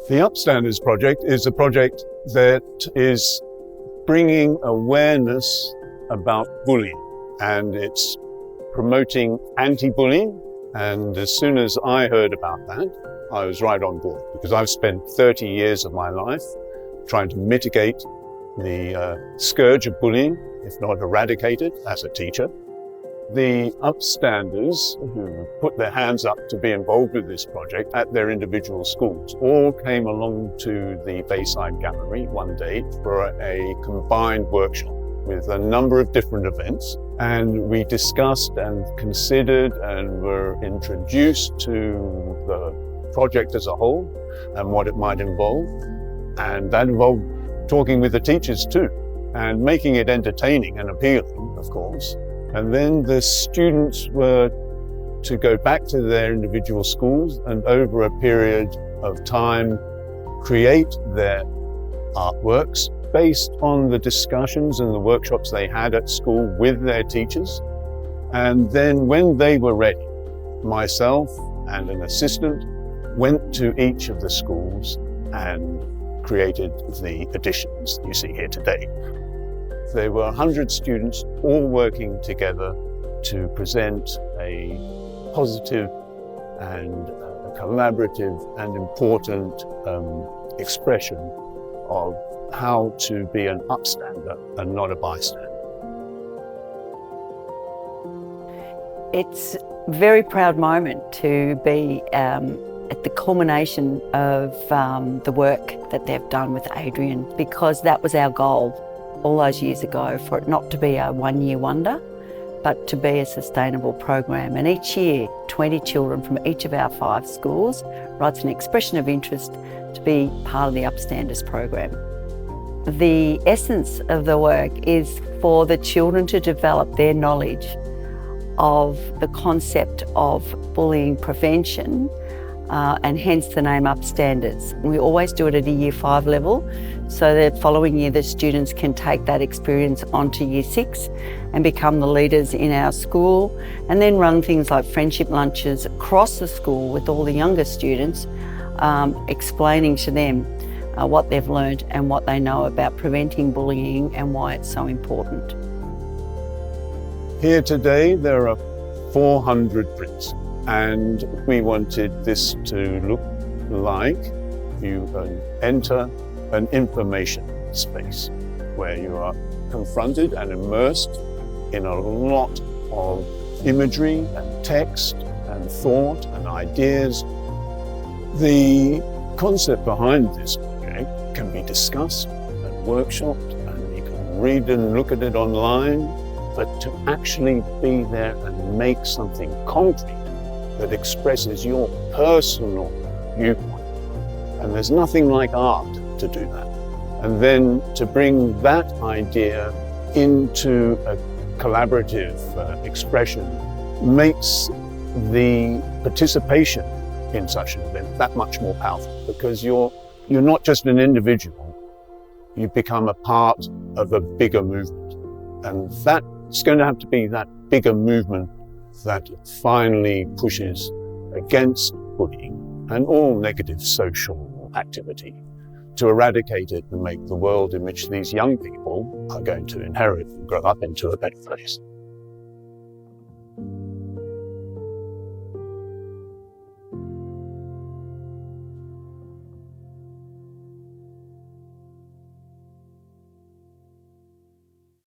The Upstanders project is a project that is bringing awareness about bullying, and it's promoting anti-bullying. And as soon as I heard about that, I was right on board, because I've spent 30 years of my life trying to mitigate the scourge of bullying, if not eradicate it, as a teacher. The Upstanders, who put their hands up to be involved with this project at their individual schools, all came along to the Bayside Gallery one day for a combined workshop with a number of different events. And we discussed and considered and were introduced to the project as a whole and what it might involve. And that involved talking with the teachers too, and making it entertaining and appealing, of course. And then the students were to go back to their individual schools and over a period of time create their artworks based on the discussions and the workshops they had at school with their teachers. And then when they were ready, myself and an assistant went to each of the schools and created the editions you see here today. There were 100 students all working together to present a positive and a collaborative and important expression of how to be an upstander and not a bystander. It's a very proud moment to be at the culmination of the work that they've done with Adrian, because that was our goal all those years ago, for it not to be a one-year wonder, but to be a sustainable program. And each year, 20 children from each of our 5 schools writes an expression of interest to be part of the Upstanders program. The essence of the work is for the children to develop their knowledge of the concept of bullying prevention, and hence the name Upstanders. We always do it at a Year 5 level, so that following year the students can take that experience onto Year 6 and become the leaders in our school, and then run things like friendship lunches across the school with all the younger students, explaining to them what they've learned and what they know about preventing bullying and why it's so important. Here today there are 400 prints, and we wanted this to look like you enter an information space where you are confronted and immersed in a lot of imagery and text and thought and ideas. The concept behind this project can be discussed and workshopped, and you can read and look at it online, but to actually be there and make something concrete that expresses your personal viewpoint. And there's nothing like art to do that. And then to bring that idea into a collaborative expression makes the participation in such an event that much more powerful, because you're not just an individual, you become a part of a bigger movement. And that's going to have to be that bigger movement that finally pushes against bullying and all negative social activity, to eradicate it and make the world in which these young people are going to inherit and grow up into a better place.